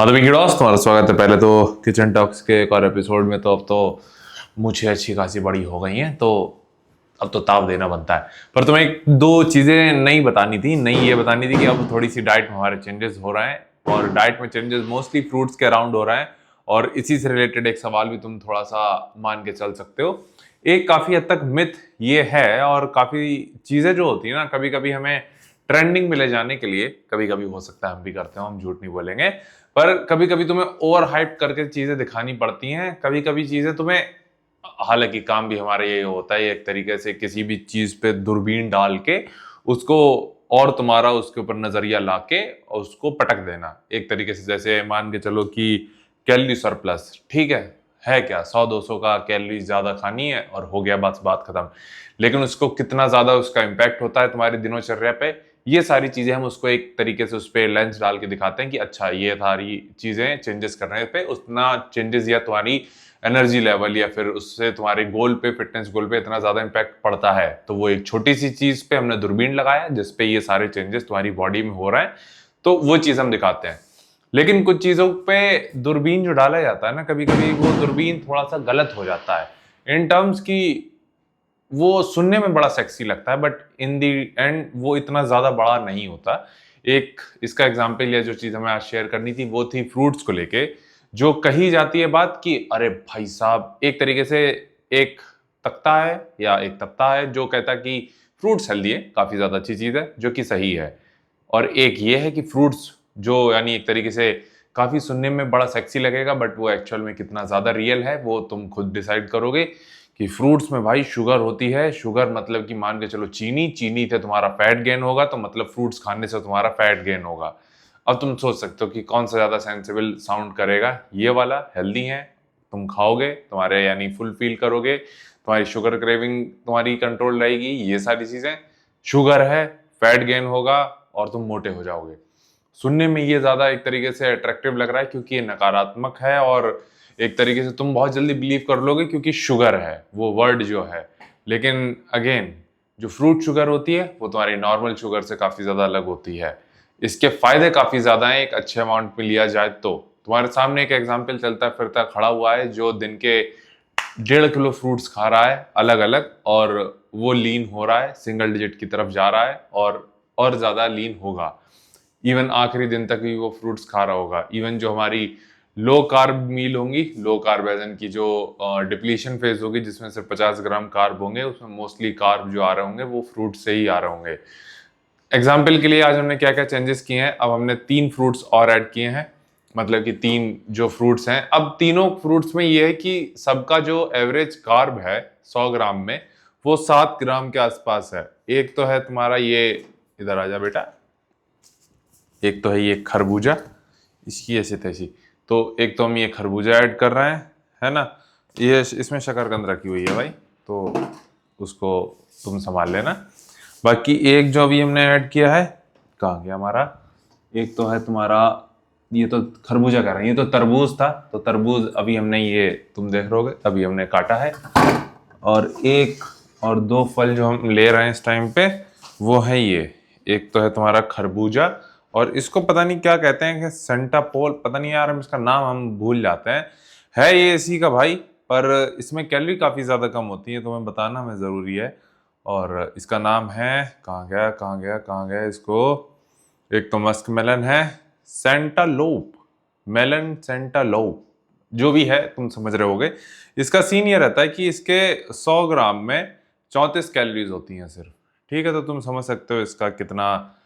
हाँ तो विकी डॉस, तुम्हारा स्वागत है पहले तो किचन टॉक्स के एक और एपिसोड में। तो अब तो मुझे अच्छी खासी बड़ी हो गई हैं, तो अब तो ताव देना बनता है। पर तुम्हें एक दो चीज़ें नई बतानी थी। नई ये बतानी थी कि अब थोड़ी सी डाइट में हमारे चेंजेस हो रहे हैं, और डाइट में चेंजेस मोस्टली फ्रूट्स के अराउंड हो रहा है। और इसी से रिलेटेड एक सवाल भी तुम थोड़ा सा मान के चल सकते हो। एक काफ़ी हद तक मिथ ये है, और काफ़ी चीज़ें जो होती है ना, कभी कभी हमें ट्रेंडिंग में ले जाने के लिए, कभी कभी हो सकता है हम भी करते हो, हम झूठ नहीं बोलेंगे, पर कभी कभी तुम्हें ओवर हाइप करके चीजें दिखानी पड़ती हैं। कभी कभी चीजें तुम्हें, हालांकि काम भी हमारा ये होता है एक तरीके से, किसी भी चीज पे दूरबीन डाल के उसको, और तुम्हारा उसके ऊपर नजरिया लाके उसको पटक देना एक तरीके से। जैसे मान के चलो कि कैलोरी सरप्लस, ठीक है क्या 100-200 का कैलोरी ज्यादा खानी है और हो गया, बस बात खत्म। लेकिन उसको कितना ज्यादा उसका इम्पैक्ट होता है तुम्हारी दिनोचर्या पे, ये सारी चीजें हम उसको एक तरीके से उस पर लेंस डाल के दिखाते हैं कि अच्छा ये सारी चीजें चेंजेस करने पे उतना चेंजेस, या तुम्हारी एनर्जी लेवल, या फिर उससे तुम्हारे गोल पे, फिटनेस गोल पे इतना ज्यादा इम्पैक्ट पड़ता है। तो वो एक छोटी सी चीज पे हमने दूरबीन लगाया जिसपे ये सारे चेंजेस तुम्हारी बॉडी में हो रहे हैं, तो वो चीज हम दिखाते हैं। लेकिन कुछ चीजों पे दूरबीन जो डाला जाता है ना, कभी कभी वो दूरबीन थोड़ा सा गलत हो जाता है इन टर्म्स की। वो सुनने में बड़ा सेक्सी लगता है, बट इन दी एंड वो इतना ज्यादा बड़ा नहीं होता। एक इसका एग्जाम्पल या जो चीज हमें आज शेयर करनी थी वो थी फ्रूट्स को लेके। जो कही जाती है बात कि अरे भाई साहब, एक तरीके से एक तख्ता है या एक तख्ता है जो कहता है कि फ्रूट्स हेल्दी है, काफी ज्यादा अच्छी चीज है, जो कि सही है। और एक ये है कि फ्रूट्स जो, यानी एक तरीके से काफी सुनने में बड़ा सेक्सी लगेगा, बट वो एक्चुअल में कितना ज्यादा रियल है वो तुम खुद डिसाइड करोगे। कि फ्रूट्स में भाई शुगर होती है। शुगर मतलब कि मान के चलो चीनी, चीनी से तुम्हारा फैट गेन होगा, तो मतलब फ्रूट्स खाने से तुम्हारा फैट गेन होगा। अब तुम सोच सकते हो कि कौन सा ज्यादा सेंसिबल साउंड करेगा, ये वाला हेल्दी है, तुम खाओगे, तुम्हारे यानी फुल फील करोगे, तुम्हारी शुगर क्रेविंग तुम्हारी कंट्रोल रहेगी, ये सारी चीजें। शुगर है, फैट गेन होगा, और तुम मोटे हो जाओगे। सुनने में ये ज्यादा एक तरीके से अट्रैक्टिव लग रहा है क्योंकि ये नकारात्मक है, और एक तरीके से तुम बहुत जल्दी बिलीव कर लोगे क्योंकि शुगर है वो वर्ड जो है। लेकिन अगेन, जो फ्रूट शुगर होती है वो तुम्हारी नॉर्मल शुगर से काफी ज्यादा अलग होती है। इसके फायदे काफी ज्यादा हैं एक अच्छे अमाउंट में लिया जाए तो। तुम्हारे सामने एक एग्जाम्पल चलता फिरता खड़ा हुआ है जो दिन के 1.5 किलो फ्रूट्स खा रहा है अलग अलग, और वो लीन हो रहा है, सिंगल डिजिट की तरफ जा रहा है, और ज्यादा लीन होगा। इवन आखिरी दिन तक भी वो फ्रूट्स खा रहा होगा। इवन जो हमारी लो कार्ब मील होंगी, लो कार्ब वेजन की जो डिप्लीशन फेज होगी, जिसमें सिर्फ 50 ग्राम कार्ब होंगे, उसमें मोस्टली कार्ब जो आ रहे होंगे वो फ्रूट से ही आ रहे होंगे। एग्जाम्पल के लिए आज हमने क्या क्या चेंजेस किए हैं, अब हमने 3 फ्रूट्स और ऐड किए हैं। मतलब कि 3 जो फ्रूट्स हैं, अब तीनों फ्रूट्स में ये है कि सबका जो एवरेज कार्ब है 100 ग्राम में, वो 7 ग्राम के आसपास है। एक तो है तुम्हारा ये, इधर आ जा बेटा, एक तो है ये खरबूजा, इसकी ऐसी तैसी। तो एक तो हम ये खरबूजा ऐड कर रहे हैं, है ना। ये इसमें शकरकंद रखी हुई है भाई, तो उसको तुम संभाल लेना। बाकी एक जो अभी हमने ऐड किया है, कहाँ गया हमारा, एक तो है तुम्हारा, ये तो खरबूजा कर रहे हैं, ये तो तरबूज था, तो तरबूज अभी हमने, ये तुम देख रहोगे, अभी हमने काटा है। और एक और दो फल जो हम ले रहे हैं इस टाइम पे, वो है ये, एक तो है तुम्हारा खरबूजा, और इसको पता नहीं क्या कहते हैं कि सेंटापोल, पता नहीं यार, हम इसका नाम हम भूल जाते हैं। है ये इसी का भाई, पर इसमें कैलोरी काफ़ी ज़्यादा कम होती है, तुम्हें बताना हमें ज़रूरी है। और इसका नाम है, कहाँ गया कहाँ गया कहाँ गया इसको, एक तो मस्क मेलन है, सेंटालोप, मेलन सेंटालोप, जो भी है तुम समझ रहे होगे। इसका सीन ये रहता है कि इसके 100 ग्राम में 34 कैलोरीज होती हैं सिर्फ। ठीक है, तो तुम समझ सकते हो इसका कितना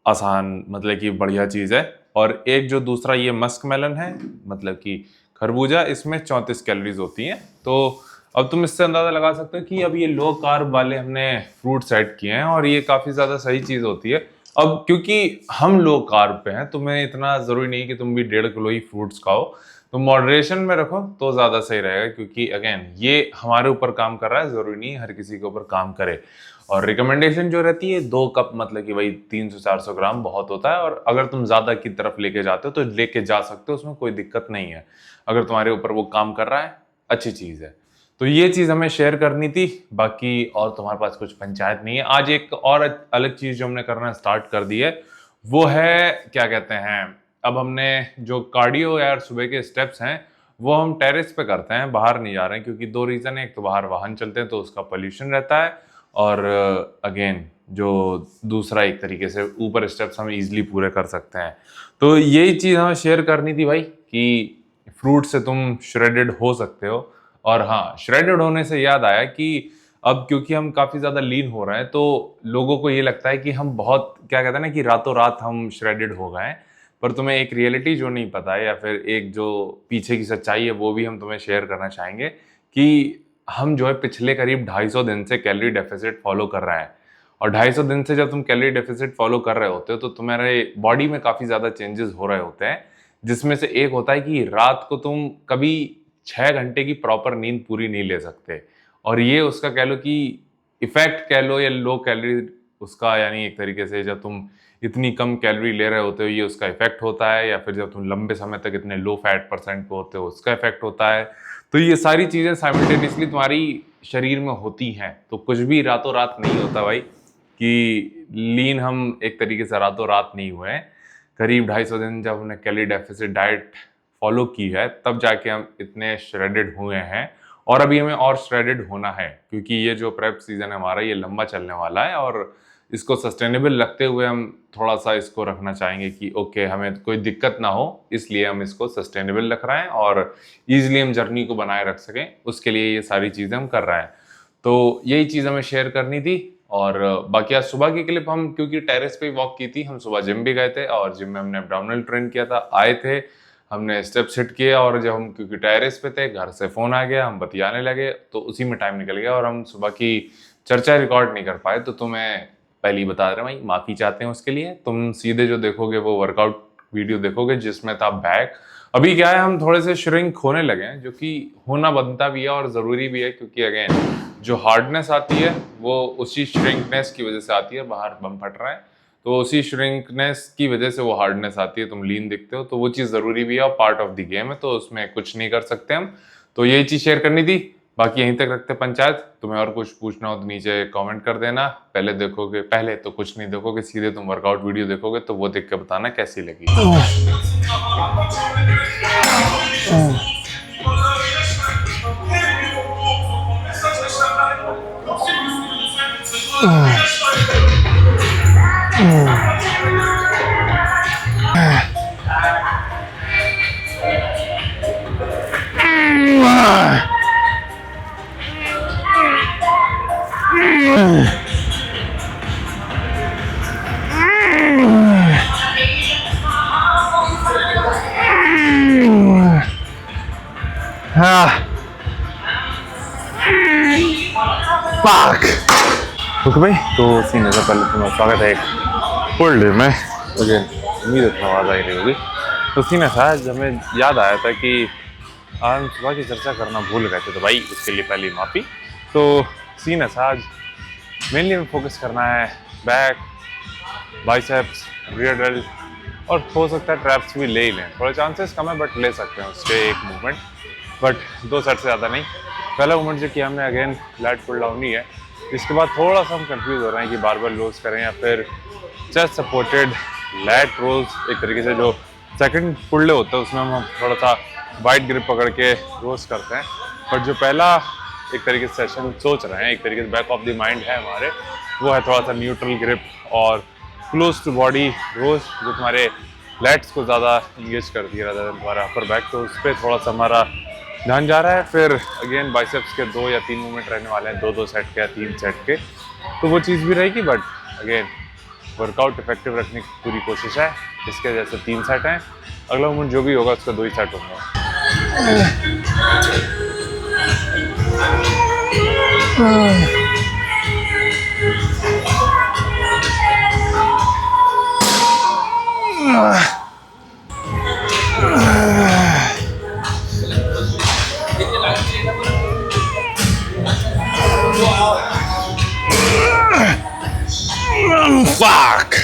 आसान, मतलब कि बढ़िया चीज़ है। और एक जो दूसरा ये मस्क मेलन है, मतलब कि खरबूजा, इसमें 34 कैलोरीज होती हैं। तो अब तुम इससे अंदाज़ा लगा सकते हो कि अब ये लो कार्ब वाले हमने फ्रूट्स ऐड किए हैं, और ये काफ़ी ज़्यादा सही चीज़ होती है। अब क्योंकि हम लो कार्ब पे हैं, तुम्हें इतना ज़रूरी नहीं कि तुम भी 1.5 किलो ही फ्रूट्स खाओ। तुम मॉडरेशन में रखो तो ज़्यादा सही रहेगा, क्योंकि अगेन ये हमारे ऊपर काम कर रहा है, ज़रूरी नहीं हर किसी के ऊपर काम करे। और रिकमेंडेशन जो रहती है 2 कप, मतलब कि वही 300-400 ग्राम बहुत होता है। और अगर तुम ज़्यादा की तरफ लेके जाते हो तो लेके जा सकते हो, उसमें कोई दिक्कत नहीं है। अगर तुम्हारे ऊपर वो काम कर रहा है, अच्छी चीज़ है। तो ये चीज़ हमें शेयर करनी थी, बाकी और तुम्हारे पास कुछ पंचायत नहीं है। आज एक और अलग चीज़ जो हमने करना स्टार्ट कर दी है, वो है क्या कहते हैं, अब हमने जो कार्डियो यार सुबह के स्टेप्स हैं वो हम टेरेस पे करते हैं, बाहर नहीं जा रहे हैं, क्योंकि दो रीज़न है। एक तो बाहर वाहन चलते हैं तो उसका पोल्यूशन रहता है, और अगेन जो दूसरा एक तरीके से ऊपर स्टेप्स हम इजीली पूरे कर सकते हैं। तो यही चीज़ हमें शेयर करनी थी भाई कि फ्रूट से तुम श्रेडेड हो सकते हो। और हाँ, श्रेडेड होने से याद आया कि अब क्योंकि हम काफ़ी ज़्यादा लीन हो रहे हैं तो लोगों को ये लगता है कि हम बहुत, क्या कहते हैं ना, कि रातों रात हम श्रेडेड हो गए हैं। पर तुम्हें एक रियलिटी जो नहीं पता है, या फिर एक जो पीछे की सच्चाई है, वो भी हम तुम्हें शेयर करना चाहेंगे कि हम जो है पिछले करीब 250 दिन से कैलोरी डेफिसिट फॉलो कर रहे हैं। और 250 दिन से जब तुम कैलोरी डेफिसिट फॉलो कर रहे होते हो तो तुम्हारे बॉडी में काफ़ी ज़्यादा चेंजेस हो रहे होते हैं, जिसमें से एक होता है कि रात को तुम कभी 6 घंटे की प्रॉपर नींद पूरी नहीं ले सकते। और ये उसका कह लो कि इफेक्ट कह लो, या लो कैलोरी उसका, यानी एक तरीके से जब तुम इतनी कम कैलोरी ले रहे होते हो ये उसका इफेक्ट होता है, या फिर जब तुम लंबे समय तक इतने लो फैट परसेंट पे होते हो उसका इफेक्ट होता है। तो ये सारी चीज़ें साइमल्टेनियसली तुम्हारी शरीर में होती हैं। तो कुछ भी रातों रात नहीं होता भाई, कि लीन हम एक तरीके से रातों रात नहीं हुए हैं। करीब 250 दिन जब हमने कैलोरी डेफिसिट डाइट फॉलो की है तब जाके हम इतने श्रेडेड हुए हैं। और अभी हमें और श्रेडेड होना है, क्योंकि ये जो प्रेप सीजन है हमारा ये लंबा चलने वाला है, और इसको सस्टेनेबल रखते हुए हम थोड़ा सा इसको रखना चाहेंगे कि ओके हमें कोई दिक्कत ना हो, इसलिए हम इसको सस्टेनेबल रख रहे हैं और ईजिली हम जर्नी को बनाए रख सकें, उसके लिए ये सारी चीज़ें हम कर रहे हैं। तो यही चीज़ हमें शेयर करनी थी। और बाकी आज सुबह की क्लिप हम क्योंकि टेरेस पे वॉक की थी, हम सुबह जिम भी गए थे और जिम में हमने एब्डोमिनल ट्रेन किया था, आए थे, हमने स्टेप्स हिट किए, और जब हम क्योंकि टेरेस पे थे घर से फ़ोन आ गया, हम बतियाने लगे, तो उसी में टाइम निकल गया और हम सुबह की चर्चा रिकॉर्ड नहीं कर पाए। तो तुम्हें पहले ही बता रहे हैं भाई, माफ़ी चाहते हैं उसके लिए। तुम सीधे जो देखोगे वो वर्कआउट वीडियो देखोगे जिसमें था बैक। अभी क्या है, हम थोड़े से श्रिंक होने लगे हैं, जो कि होना बनता भी है और ज़रूरी भी है, क्योंकि अगेन जो हार्डनेस आती है वो उसी श्रिंकनेस की वजह से आती है। बाहर बम फट रहा है तो उसी श्रिंकनेस की वजह से वो हार्डनेस आती है, तुम लीन दिखते हो, तो वो चीज़ ज़रूरी भी है और पार्ट ऑफ द गेम है, तो उसमें कुछ नहीं कर सकते हम। तो यही चीज़ शेयर करनी थी। बाकी यहीं तक रखते पंचायत। तुम्हें और कुछ पूछना हो तो नीचे कमेंट कर देना। पहले तो कुछ नहीं देखोगे, सीधे तुम वर्कआउट वीडियो देखोगे, तो वो देख के बताना कैसी लगी। ओके भाई, तो सीने से पहले तुम्हारा स्वागत है एक फुल डे में। अगेन उम्मीद है आवाज़ आई रही होगी। तो सीने था, आज हमें याद आया था कि आज हम सुबह की चर्चा करना भूल गए थे, तो भाई उसके लिए पहली माफ़ी। तो सीने था, आज मेनली हमें फोकस करना है बैक, बाइसेप्स, रियर डेल्ट, और हो सकता है ट्रैप्स भी ले ही लें। थोड़े चांसेस कम है बट ले सकते हैं उसके एक मूवमेंट, बट 2 सेट से ज़्यादा नहीं। पहला मूवमेंट जो किया हमने अगेन लैट पुल डाउन ही है। इसके बाद थोड़ा सा हम कंफ्यूज हो रहे हैं कि बारबेल रोज करें या फिर चेस्ट सपोर्टेड लैट रोज। एक तरीके से जो सेकंड पुल होता है उसमें हम थोड़ा सा वाइड ग्रिप पकड़ के रोज करते हैं, बट जो पहला एक तरीके से सेशन सोच रहे हैं, एक तरीके से बैक ऑफ द माइंड है हमारे, वो है थोड़ा सा न्यूट्रल ग्रिप और क्लोज टू बॉडी रोज, जो तुम्हारे लैट्स को ज़्यादा इंगेज करती है rather than तुम्हारा अपर बैक। तो उस पर थोड़ा सा हमारा ध्यान जा रहा है। फिर अगेन बाइसेप्स के 2 या 3 मूवमेंट रहने वाले हैं, 2-2 सेट के या 3 सेट के, तो वो चीज़ भी रहेगी। बट अगेन वर्कआउट इफेक्टिव रखने की पूरी कोशिश है। इसके जैसे 3 सेट हैं, अगला मूवमेंट जो भी होगा उसका 2 ही सेट होंगे। Fuck!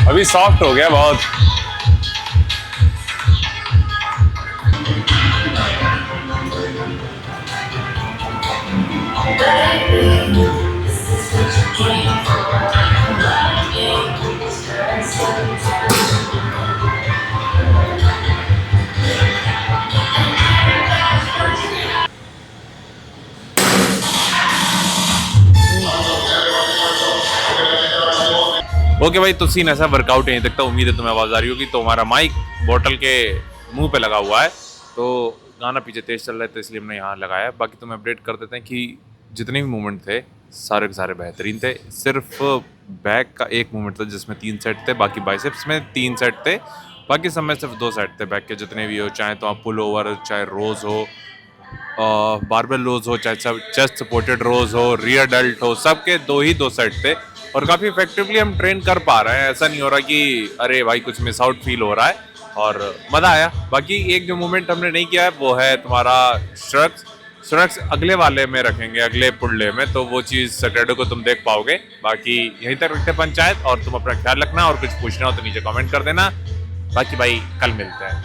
अभी सॉफ्ट हो गया बहुत। ओके भाई, तो सीन ऐसा वर्कआउट यहीं तक था। उम्मीद है तुम्हें आवाज़ आ रही होगी। तो हमारा माइक बोतल के मुंह पे लगा हुआ है, तो गाना पीछे तेज चल रहा है, तो इसलिए हमने यहाँ लगाया। बाकी तुम्हें अपडेट कर देते हैं कि जितने भी मूवमेंट थे सारे के सारे बेहतरीन थे। सिर्फ बैक का एक मूवमेंट था जिसमें 3 सेट थे, बाकी बाइसेप्स में 3 सेट थे, बाकी सब में सिर्फ 2 सेट थे बैक के। जितने भी हो, चाहे तो आप पुल ओवर, चाहे रोज हो, बारबेल रोज हो, चाहे सब चेस्ट सपोर्टेड रोज हो, रियर डेल्ट हो, सबके 2 सेट थे। और काफ़ी इफेक्टिवली हम ट्रेन कर पा रहे हैं। ऐसा नहीं हो रहा कि अरे भाई कुछ मिस आउट फील हो रहा है, और मज़ा आया। बाकी एक जो मूवमेंट हमने नहीं किया है वो है तुम्हारा श्रक्स अगले वाले में रखेंगे, अगले पुल्ले में, तो वो चीज़ सैटरडे को तुम देख पाओगे। बाकी यहीं तक रखते पंचायत, और तुम अपना ख्याल रखना, और कुछ पूछना हो तो नीचे कमेंट कर देना। बाकी भाई कल मिलते हैं।